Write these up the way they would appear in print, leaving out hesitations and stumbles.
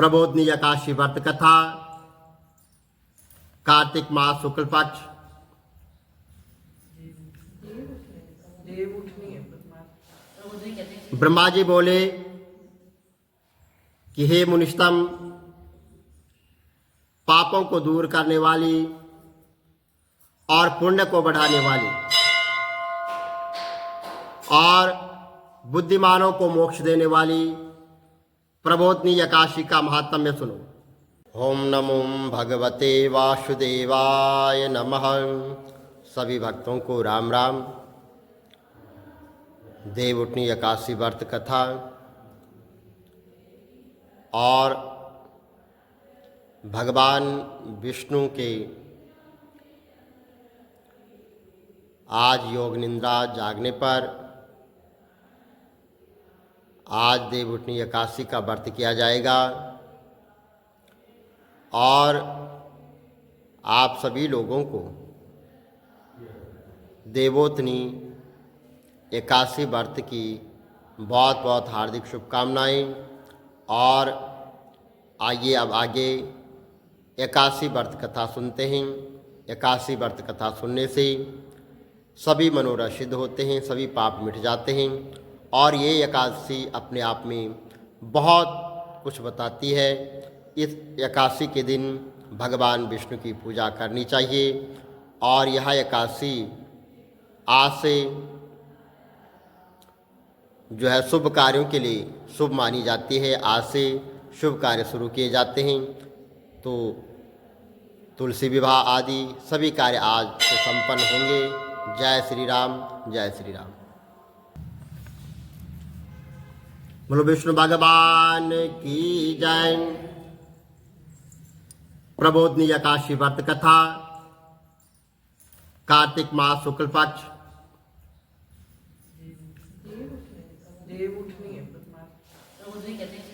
प्रबोधनी एकादशी व्रत कथा कार्तिक मास शुक्ल पक्ष। ब्रह्मा जी बोले कि हे मुनिष्तम, पापों को दूर करने वाली और पुण्य को बढ़ाने वाली और बुद्धिमानों को मोक्ष देने वाली प्रबोधनी एकादशी का महात्म्य सुनो। ओम नमो भगवते वासुदेवाय नमः। सभी भक्तों को राम राम। देवउठनी एकादशी व्रत कथा और भगवान विष्णु के आज योग निंद्रा जागने पर आज देवउठनी एकादशी का व्रत किया जाएगा और आप सभी लोगों को देवोत्तनी एकादशी व्रत की बहुत बहुत हार्दिक शुभकामनाएं। और आइए अब आगे एकादशी व्रत कथा सुनते हैं। एकादशी व्रत कथा सुनने से सभी मनोरथ सिद्ध होते हैं, सभी पाप मिट जाते हैं और ये एकादशी अपने आप में बहुत कुछ बताती है। इस एकादशी के दिन भगवान विष्णु की पूजा करनी चाहिए और यह एकादशी आज से जो है शुभ कार्यों के लिए शुभ मानी जाती है। आज से शुभ कार्य शुरू किए जाते हैं, तो तुलसी विवाह आदि सभी कार्य आज से संपन्न होंगे। जय श्री राम, जय श्री राम। बोलो विष्णु भगवान की जय। प्रबोधनी एकादशी व्रत कथा कार्तिक मास शुक्ल पक्ष।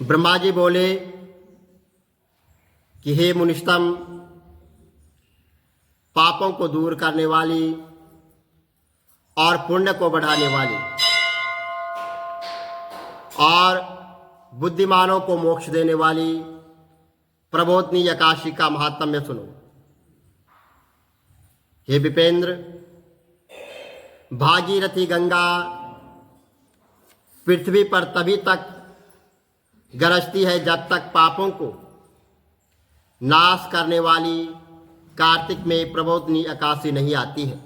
ब्रह्मा जी बोले कि हे मुनिष्तम, पापों को दूर करने वाली और पुण्य को बढ़ाने वाली और बुद्धिमानों को मोक्ष देने वाली प्रबोधनी एकादशी का महात्म्य सुनो। हे विपेंद्र, भागीरथी गंगा पृथ्वी पर तभी तक गरजती है जब तक पापों को नाश करने वाली कार्तिक में प्रबोधनी एकादशी नहीं आती है।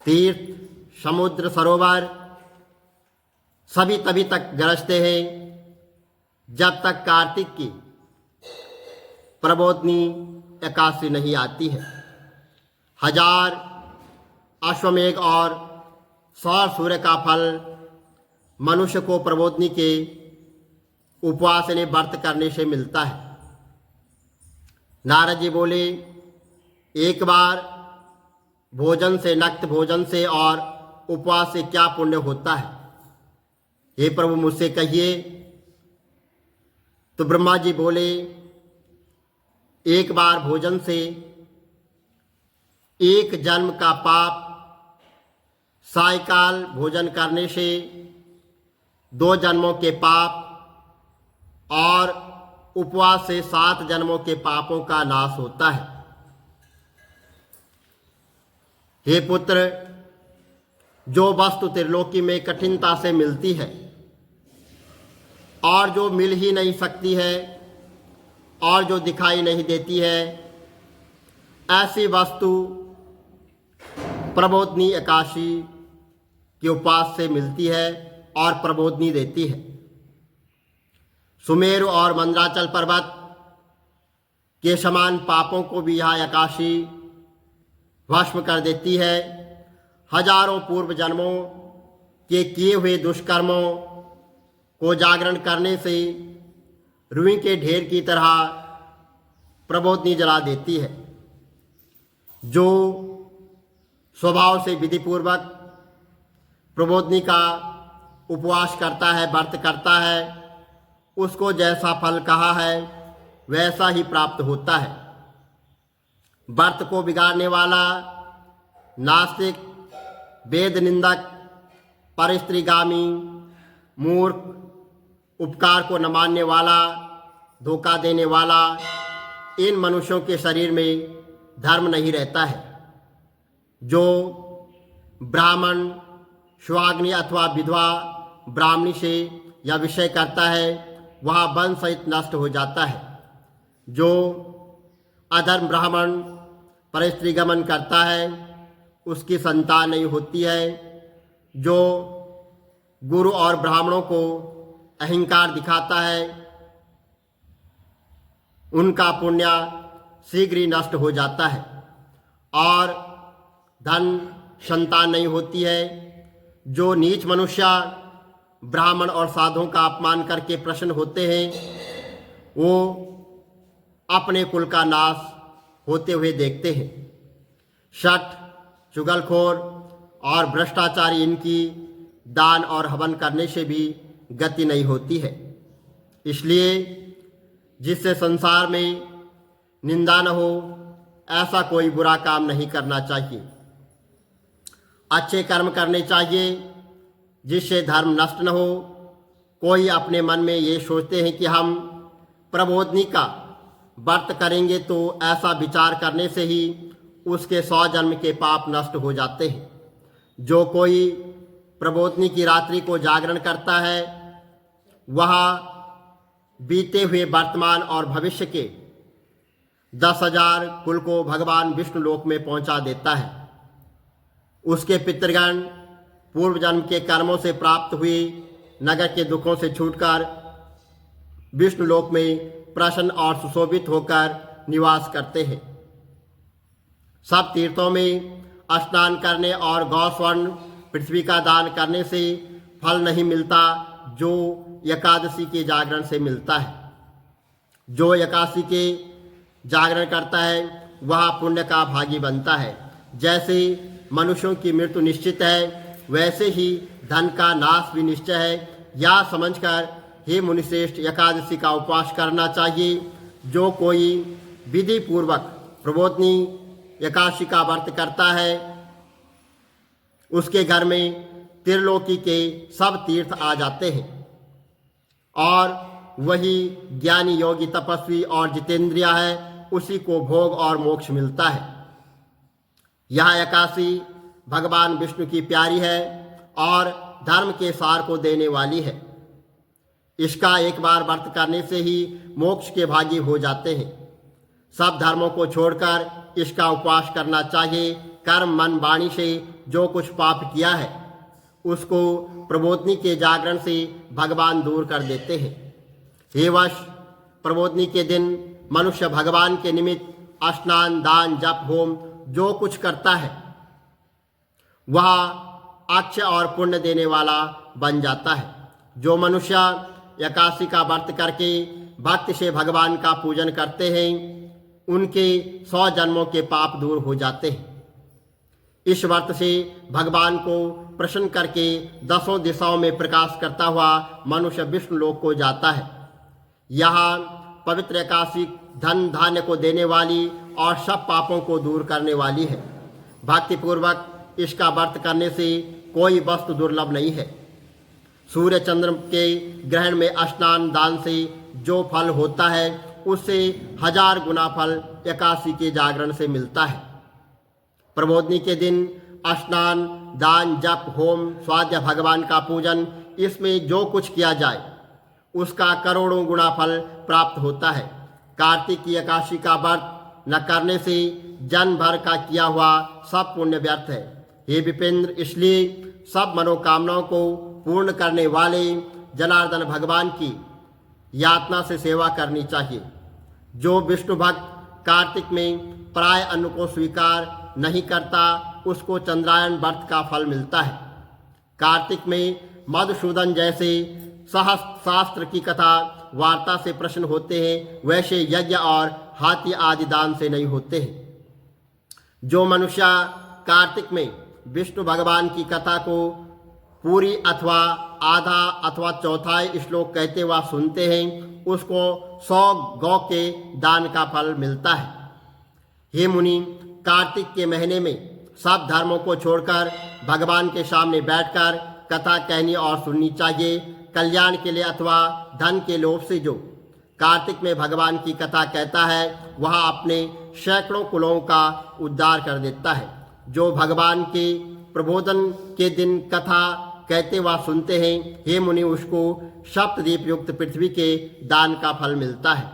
तीर्थ, समुद्र, सरोवर सभी तभी तक गरजते हैं जब तक कार्तिक की प्रबोधनी एकादशी नहीं आती है। 1000 अश्वमेघ और 100 सूर्य का फल मनुष्य को प्रबोधनी के उपवास ने व्रत करने से मिलता है। नारद जी बोले, एक बार भोजन से, नक्त भोजन से और उपवास से क्या पुण्य होता है? हे प्रभु, मुझसे कहिए। तो ब्रह्मा जी बोले, एक बार भोजन से एक जन्म का पाप, सायकाल भोजन करने से 2 जन्मों के पाप और उपवास से 7 जन्मों के पापों का नाश होता है। हे पुत्र, जो वस्तु त्रिलोकी में कठिनता से मिलती है और जो मिल ही नहीं सकती है और जो दिखाई नहीं देती है, ऐसी वस्तु प्रबोधनी एकादशी के उपवास से मिलती है और प्रबोधनी देती है। सुमेरु और मंदराचल पर्वत के समान पापों को भी यह एकादशी भस्म कर देती है। हजारों पूर्व जन्मों के किए हुए दुष्कर्मों को जागरण करने से रुई के ढेर की तरह प्रबोधनी जला देती है। जो स्वभाव से विधिपूर्वक प्रबोधनी का उपवास करता है, व्रत करता है, उसको जैसा फल कहा है वैसा ही प्राप्त होता है। व्रत को बिगाड़ने वाला, नास्तिक, वेद निंदक, परस्त्रीगामी, मूर्ख, उपकार को न मानने वाला धोखा देने वाला इन मनुष्यों के शरीर में धर्म नहीं रहता है। जो ब्राह्मण स्वाग्नि अथवा विधवा ब्राह्मणी से यह विषय करता है वह वंश सहित नष्ट हो जाता है। जो अधर्म ब्राह्मण परस्त्री गमन करता है उसकी संतान नहीं होती है। जो गुरु और ब्राह्मणों को अहंकार दिखाता है उनका पुण्य शीघ्र ही नष्ट हो जाता है और धन संतान नहीं होती है। जो नीच मनुष्य ब्राह्मण और साधुओं का अपमान करके प्रसन्न होते हैं वो अपने कुल का नाश होते हुए देखते हैं। शठ, चुगलखोर और भ्रष्टाचारी इनकी दान और हवन करने से भी गति नहीं होती है। इसलिए जिससे संसार में निंदा न हो ऐसा कोई बुरा काम नहीं करना चाहिए। अच्छे कर्म करने चाहिए जिससे धर्म नष्ट न हो। कोई अपने मन में ये सोचते हैं कि हम प्रबोधनी का व्रत करेंगे तो ऐसा विचार करने से ही उसके 100 जन्म के पाप नष्ट हो जाते हैं। जो कोई प्रबोधनी की रात्रि को जागरण करता है वह बीते हुए वर्तमान और भविष्य के 10,000 कुल को भगवान विष्णु लोक में पहुंचा देता है। उसके पितृगण पूर्व जन्म के कर्मों से प्राप्त हुई नगर के दुखों से छूटकर विष्णु लोक में प्रसन्न और सुशोभित होकर निवास करते हैं। सब तीर्थों में स्नान करने और गौ स्वर्ण पृथ्वी का दान करने से फल नहीं मिलता जो एकादशी के जागरण से मिलता है। जो एकादशी के जागरण करता है वह पुण्य का भागी बनता है। जैसे मनुष्यों की मृत्यु निश्चित है वैसे ही धन का नाश भी निश्चय है। या समझकर हे मुनिश्रेष्ठ एकादशी का उपवास करना चाहिए। जो कोई विधि पूर्वक प्रबोधनी एकादशी का व्रत करता है उसके घर में त्रिलोकी के सब तीर्थ आ जाते हैं और वही ज्ञानी योगी तपस्वी और जितेंद्रिय है उसी को भोग और मोक्ष मिलता है। यह एकादशी भगवान विष्णु की प्यारी है और धर्म के सार को देने वाली है। इसका एक बार व्रत करने से ही मोक्ष के भागी हो जाते हैं। सब धर्मों को छोड़कर इसका उपवास करना चाहिए। कर्म मन वाणी से जो कुछ पाप किया है उसको प्रबोधनी के जागरण से भगवान दूर कर देते हैं। हे वश, प्रबोधनी के दिन मनुष्य भगवान के निमित्त स्नान, दान, जप, होम जो कुछ करता है वह अक्षय और पुण्य देने वाला बन जाता है। जो मनुष्य एकादशी का व्रत करके भक्ति से भगवान का पूजन करते हैं उनके 100 जन्मों के पाप दूर हो जाते हैं। इस व्रत से भगवान को प्रसन्न करके 10 दिशाओं में प्रकाश करता हुआ मनुष्य विष्णु लोक को जाता है। यहाँ पवित्र एकादशी धन धान्य को देने वाली और सब पापों को दूर करने वाली है। भक्तिपूर्वक इसका व्रत करने से कोई वस्तु दुर्लभ नहीं है। सूर्य चंद्र के ग्रहण में स्नान दान से जो फल होता है उससे 1000 गुना फल एकादशी के जागरण से मिलता है। प्रबोधनी के दिन स्नान, दान, जप, होम, स्वाध्याय, भगवान का पूजन इसमें जो कुछ किया जाए उसका करोड़ों गुना फल प्राप्त होता है। कार्तिक की एकादशी का व्रत न करने से जन्म भर का किया हुआ सब पुण्य व्यर्थ है। हे विपेंद्र, इसलिए सब मनोकामनाओं को पूर्ण करने वाले जनार्दन भगवान की यातना से सेवा करनी चाहिए। जो विष्णु भक्त कार्तिक में पराय अन्न को स्वीकार नहीं करता उसको चंद्रायन व्रत का फल मिलता है। कार्तिक में मधुसूदन जैसे सहस्त्र शास्त्र की कथा वार्ता से प्रश्न होते हैं वैसे यज्ञ और हाथी आदि दान से नहीं होते हैं। जो मनुष्य कार्तिक में विष्णु भगवान की कथा को पूरी अथवा आधा अथवा चौथाई श्लोक कहते हुए सुनते हैं उसको 100 गौ के दान का फल मिलता है। हे मुनि, कार्तिक के महीने में सब धर्मों को छोड़कर भगवान के सामने बैठकर कथा कहनी और सुननी चाहिए। कल्याण के लिए अथवा धन के लोभ से जो कार्तिक में भगवान की कथा कहता है वह अपने सैकड़ों कुलों का उद्धार कर देता है। जो भगवान के प्रबोधन के दिन कथा कहते व सुनते हैं, हे मुनि, उसको सप्तद्वीप युक्त पृथ्वी के दान का फल मिलता है।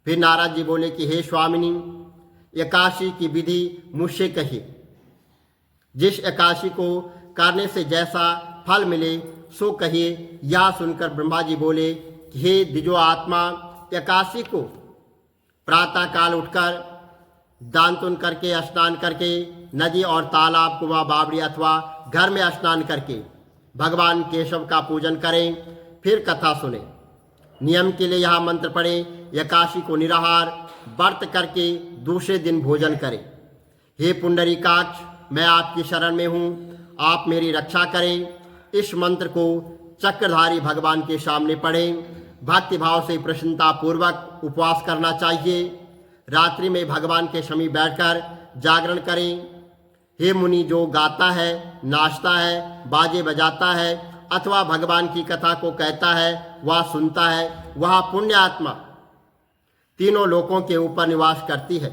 फिर नारद जी बोले कि हे स्वामिनी, एकादशी की विधि मुझसे कहिए। जिस एकादशी को करने से जैसा फल मिले सो कहिए। यह सुनकर ब्रह्मा जी बोले कि हे द्विजो आत्मा, एकादशी को प्रातः काल उठकर दान तुन करके, स्नान करके, नदी और तालाब, कुआं, बावड़ी अथवा घर में स्नान करके भगवान केशव का पूजन करें, फिर कथा सुने। नियम के लिए यह मंत्र पढ़े। एकादशी को निराहार व्रत करके दूसरे दिन भोजन करें। हे पुंडरीकाक्ष, मैं आपकी शरण में हूँ, आप मेरी रक्षा करें। इस मंत्र को चक्रधारी भगवान के सामने पढ़ें। भक्ति भाव से प्रसन्नता पूर्वक उपवास करना चाहिए। रात्रि में भगवान के समीप बैठकर जागरण करें। हे मुनि, जो गाता है, नाचता है, बाजे बजाता है अथवा भगवान की कथा को कहता है वह सुनता है, वह पुण्य आत्मा तीनों लोकों के ऊपर निवास करती है।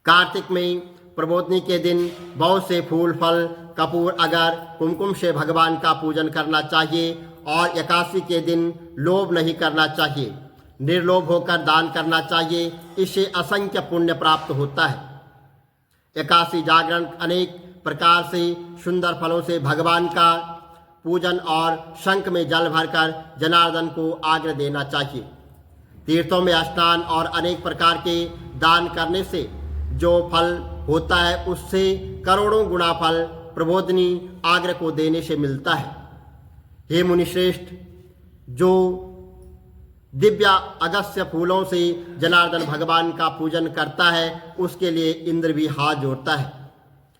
कार्तिक में प्रबोधनी के दिन बहुत से फूल, फल, कपूर, अगर, कुमकुम से भगवान का पूजन करना चाहिए और एकादशी के दिन लोभ नहीं करना चाहिए। निर्लोभ होकर दान करना चाहिए, इससे असंख्य पुण्य प्राप्त होता है। एकादशी जागरण अनेक प्रकार से सुंदर फलों से भगवान का पूजन और शंख में जल भरकर जनार्दन को आग्रह देना चाहिए। तीर्थों में स्नान और अनेक प्रकार के दान करने से जो फल होता है उससे करोड़ों गुना फल प्रबोधनी आग्रह को देने से मिलता है। हे मुनिश्रेष्ठ, जो दिव्य अगस्त्य फूलों से जनार्दन भगवान का पूजन करता है उसके लिए इंद्र भी हाथ जोड़ता है।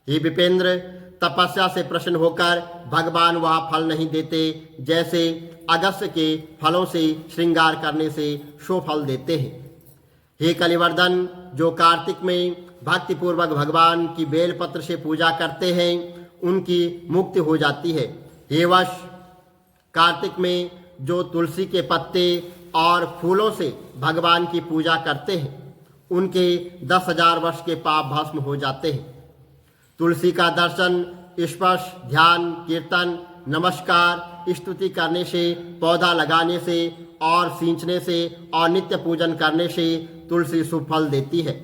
हे विपेंद्र, तपस्या से प्रसन्न होकर भगवान वह फल नहीं देते जैसे अगस्त्य के फलों से श्रृंगार करने से शो फल देते हैं। हे कलिवर्धन, जो कार्तिक में भक्तिपूर्वक भगवान की बेलपत्र से पूजा करते हैं उनकी मुक्ति हो जाती है। हे वश, कार्तिक में जो तुलसी के पत्ते और फूलों से भगवान की पूजा करते हैं उनके 10,000 वर्ष के पाप भस्म हो जाते हैं। तुलसी का दर्शन, स्पर्श, ध्यान, कीर्तन, नमस्कार, स्तुति करने से, पौधा लगाने से और सींचने से और नित्य पूजन करने से तुलसी शुभ फल देती है।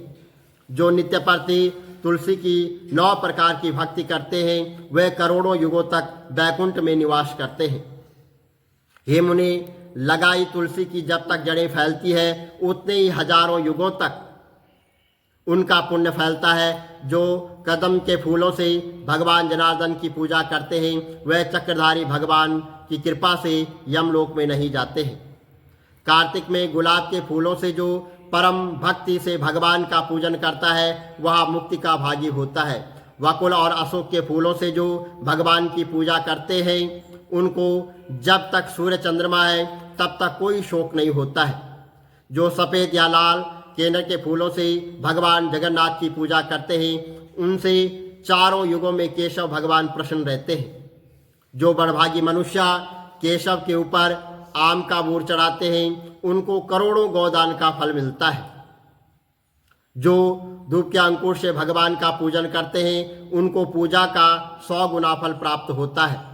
जो नित्य प्रति तुलसी की 9 प्रकार की भक्ति करते हैं वे करोड़ों युगों तक वैकुंठ में निवास करते हैं। हे मुनि, लगाई तुलसी की जब तक जड़ें फैलती है उतने ही हजारों युगों तक उनका पुण्य फैलता है। जो कदम के फूलों से भगवान जनार्दन की पूजा करते हैं वह चक्रधारी भगवान की कृपा से यमलोक में नहीं जाते हैं। कार्तिक में गुलाब के फूलों से जो परम भक्ति से भगवान का पूजन करता है वह मुक्ति का भागी होता है। वकुल और अशोक के फूलों से जो भगवान की पूजा करते हैं उनको जब तक सूर्य चंद्रमा है तब तक कोई शोक नहीं होता है। जो सफ़ेद या लाल केनर के फूलों से भगवान जगन्नाथ की पूजा करते हैं उनसे चारों युगों में केशव भगवान प्रसन्न रहते हैं। जो बड़भागी मनुष्य केशव के ऊपर आम का बूर चढ़ाते हैं उनको करोड़ों गोदान का फल मिलता है। जो धूप के अंकुर से भगवान का पूजन करते हैं उनको पूजा का 100 गुना फल प्राप्त होता है।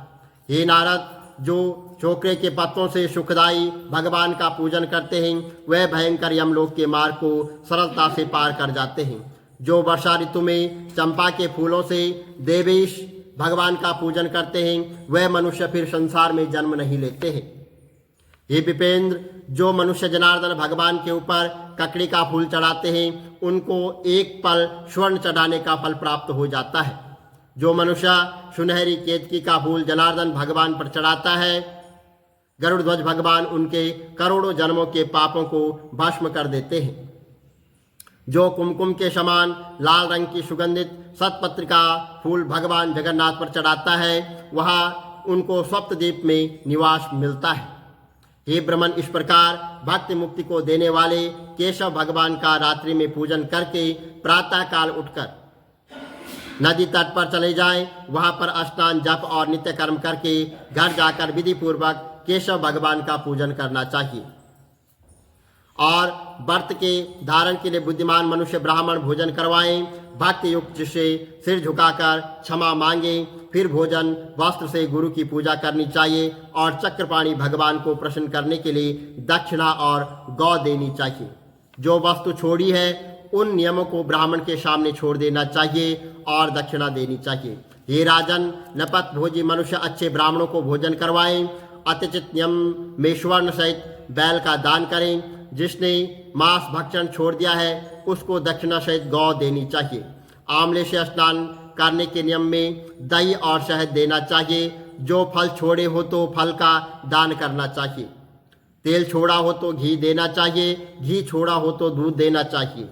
हे नारद, जो चोकरे के पत्तों से सुखदाई भगवान का पूजन करते हैं वह भयंकर यमलोक के मार्ग को सरलता से पार कर जाते हैं। जो वर्षा ऋतु में चंपा के फूलों से देवेश भगवान का पूजन करते हैं वह मनुष्य फिर संसार में जन्म नहीं लेते हैं। हे विपेंद्र, जो मनुष्य जनार्दन भगवान के ऊपर ककड़ी का फूल चढ़ाते हैं उनको एक पल स्वर्ण चढ़ाने का फल प्राप्त हो जाता है। जो मनुष्य सुनहरी केतकी का फूल जनार्दन भगवान पर चढ़ाता है गरुड़ ध्वज भगवान उनके करोड़ों जन्मों के पापों को भस्म कर देते हैं। जो कुमकुम के समान लाल रंग की सुगंधित सतपत्र का फूल भगवान जगन्नाथ पर चढ़ाता है वह उनको सप्तद्वीप में निवास मिलता है। हे ब्रह्मन, इस प्रकार भक्ति मुक्ति को देने वाले केशव भगवान का रात्रि में पूजन करके प्रातः काल उठकर नदी तट पर चले जाएं, वहां पर स्नान, जप और नित्य कर्म करके घर जाकर विधि पूर्वक केशव भगवान का पूजन करना चाहिए। और व्रत के धारण के लिए बुद्धिमान मनुष्य ब्राह्मण भोजन करवाएं, भक्ति युक्त से सिर झुकाकर क्षमा मांगे, फिर भोजन वस्त्र से गुरु की पूजा करनी चाहिए और चक्रपाणी भगवान को प्रसन्न करने के लिए दक्षिणा और गौ देनी चाहिए। जो वस्तु छोड़ी है उन नियमों को ब्राह्मण के सामने छोड़ देना चाहिए और दक्षिणा देनी चाहिए। हे राजन, नपत भोजी मनुष्य अच्छे ब्राह्मणों को भोजन करवाएं। अतिचित नियम में स्वर्ण सहित बैल का दान करें। जिसने मांस भक्षण छोड़ दिया है उसको दक्षिणा सहित गौ देनी चाहिए। आंवले से स्नान करने के नियम में दही और शहद देना चाहिए। जो फल छोड़े हो तो फल का दान करना चाहिए। तेल छोड़ा हो तो घी देना चाहिए, घी छोड़ा हो तो दूध देना चाहिए।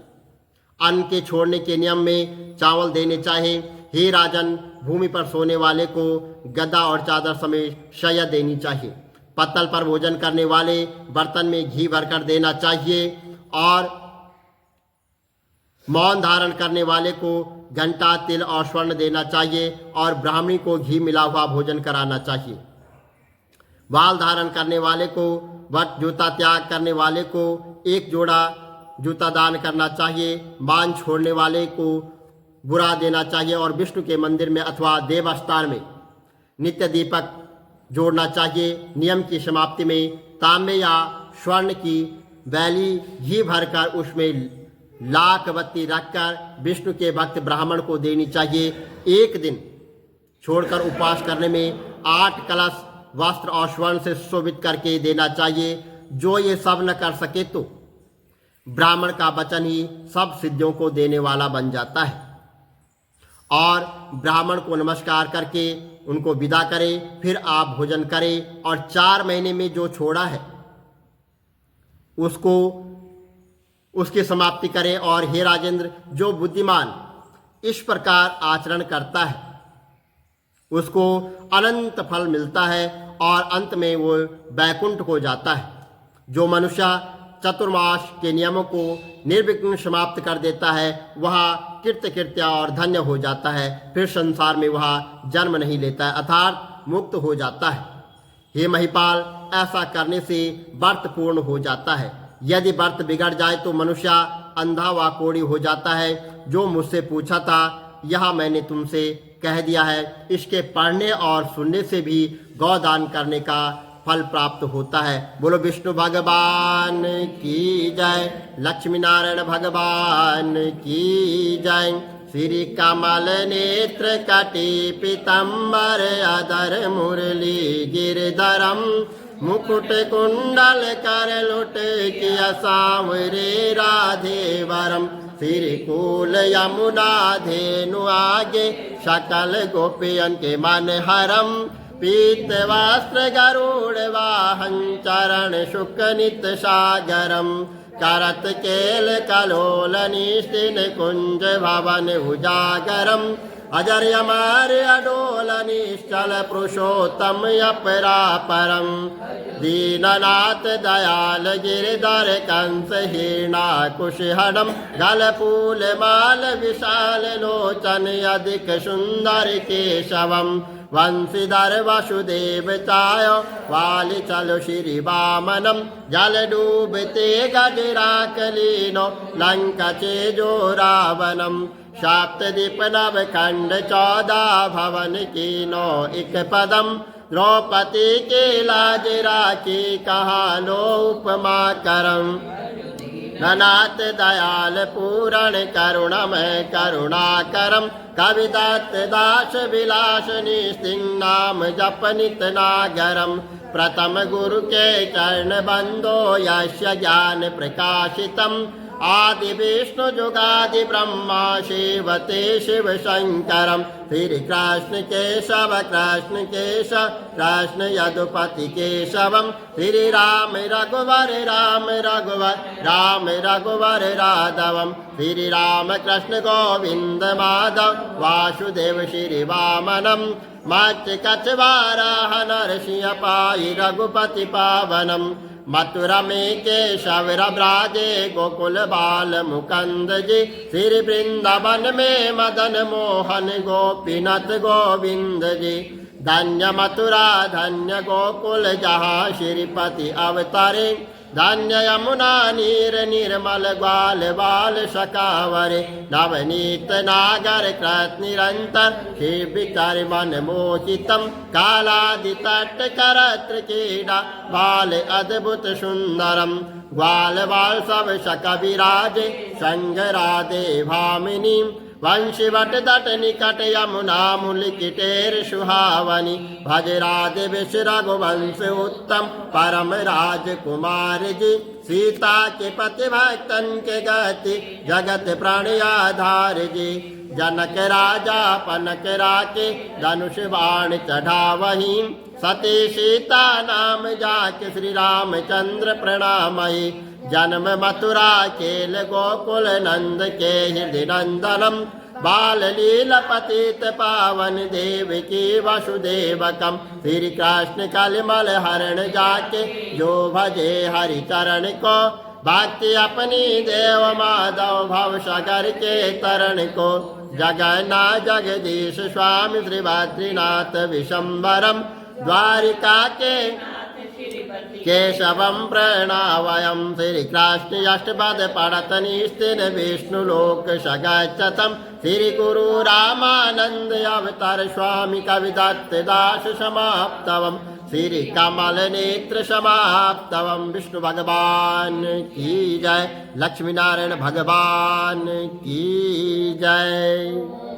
अन्न के छोड़ने के नियम में चावल देने चाहिए। हे राजन, भूमि पर सोने वाले को गद्दा और चादर समेत शय्या देनी चाहिए। पत्तल पर भोजन करने वाले बर्तन में घी भरकर देना चाहिए और मौन धारण करने वाले को घंटा, तिल और स्वर्ण देना चाहिए और ब्राह्मणी को घी मिला हुआ भोजन कराना चाहिए। बाल धारण करने वाले को वट, जूता त्याग करने वाले को एक जोड़ा जूता दान करना चाहिए। मान छोड़ने वाले को बुरा देना चाहिए और विष्णु के मंदिर में अथवा देवस्थान में नित्य दीपक जोड़ना चाहिए। नियम की समाप्ति में तांबे या स्वर्ण की बैली घी भरकर उसमें लाख बत्ती रखकर विष्णु के भक्त ब्राह्मण को देनी चाहिए। एक दिन छोड़कर उपवास करने में 8 कलश वस्त्र और स्वर्ण से सुशोभित करके देना चाहिए। जो ये सब न कर सके तो ब्राह्मण का वचन ही सब सिद्धियों को देने वाला बन जाता है। और ब्राह्मण को नमस्कार करके उनको विदा करें, फिर आप भोजन करें और 4 महीने में जो छोड़ा है उसको उसकी समाप्ति करें। और हे राजेंद्र, जो बुद्धिमान इस प्रकार आचरण करता है उसको अनंत फल मिलता है और अंत में वो वैकुंठ को जाता है। जो मनुष्य चतुर्मास के नियमों को निर्विघ्न समाप्त कर देता है वह कृत्य और धन्य हो जाता है, फिर संसार में वह जन्म नहीं लेता है अर्थात मुक्त हो जाता है। हे महिपाल, ऐसा करने से व्रत पूर्ण हो जाता है। यदि व्रत बिगड़ जाए तो मनुष्य अंधा व कोढ़ी हो जाता है। जो मुझसे पूछा था यह मैंने तुमसे कह दिया है। इसके पढ़ने और सुनने से भी गौदान करने का फल प्राप्त होता है। बोलो विष्णु भगवान की जय, लक्ष्मी नारायण भगवान की जय। श्री कमल नेत्र कटी पीतम्बर अधर मुरली गिरधरम, मुकुट कुंडल कर लुट किया सांवरे राधे वरम। श्रीकूल यमुना धेनु आगे, सकल गोपियन के मन हरम। पीत वस्त्र गरुड़ वाहन, चरण शुक नित सागरम। करत केल कलोल निस्तिन कुंज भवन उजागरम। अजर अमर अडोल निश्चल पुरुषोत्तम अपरापरम। दीननाथ दयाल गिरधर कंस हीना कुशहरम। गलपूल माल विशाल लोचन अधिक सुंदर केशवम। वंशीधर वसुदेव चायो वाली चलो श्री वामनम। जल डूबते गजराक लीनो, लंका चेजो रावणम। सप्तदीप नव खंड 14 भवन कीनो एक पदम। द्रौपदी के लाज राखी कहा लो उपमा करम। नाथ दयाल पूरण करुणमय करुणाकरम। कविदत्त दास विलास निस्तिंग, नाम जप नित नागरम। प्रथम गुरु के चरण बंदो, यस्य ज्ञान प्रकाशितम। आदि विष्णु जुगादि ब्रह्मा, शिवते शिव शंकरम। श्री कृष्ण केशव कृष्ण केशव, कृष्ण यदुपति केशवम। श्री राम रघुवर राम रघुवर, राम रघुवर राघवम। श्री राम कृष्ण गोविंद माधव, वासुदेव श्री वामनम। मत्स्य कछवारा नरसिंह पाई, रघुपति पावनम। मथुरा में केशव ब्राजे, गोकुल बाल मुकुंद जी। श्री वृंदावन में मदन मोहन, गोपीनाथ गोविंद जी। धन्य मथुरा धन्य गोकुल, जहाँ श्रीपति अवतारे। धन्य यमुना नीर निर्मल ग्वाल बाल सकावरे नवनीत नागर कृत निरंतर शिव विचार मन मोचितम कालादि तट करत्र क्रीडा बाल अद्भुत सुंदरम ग्वाल बाल सब सक विराजे संग राधे भामिनी वंशीवट तट निकट यमुना मूल किटेर सुहावनी भज राधे विष रघुवंश उत्तम परम राजकुमार जी सीता के पति भक्तन के गति जगत प्राण आधार जी जनक राजा पनक राके धनुष बाण चढ़ावही सती सीता नाम जाके श्री रामचंद्र प्रणामहि जन्म मथुरा केल गोकुल नंद के हृदय नंदनम बाल लील पतित पावन देवकी वसुदेवकम श्री कृष्ण कलिमल हरण जाके जो भजे हरि चरण को भक्ति अपनी देव माधव भव सागर के तरण को जगन्नाथ जगदीश स्वामी श्री बद्रीनाथ विशंबरम द्वारिका के केशवम प्रणवयम श्री कृष्ण अष्टपद पढ़त निस्तिन विष्णु लोक सगच्छतम श्री गुरु रामानंद अवतार स्वामी कविदत्त दास समाप्तवम श्री कमल नेत्र समाप्तवम विष्णु भगवान की जय लक्ष्मी नारायण भगवान की जय।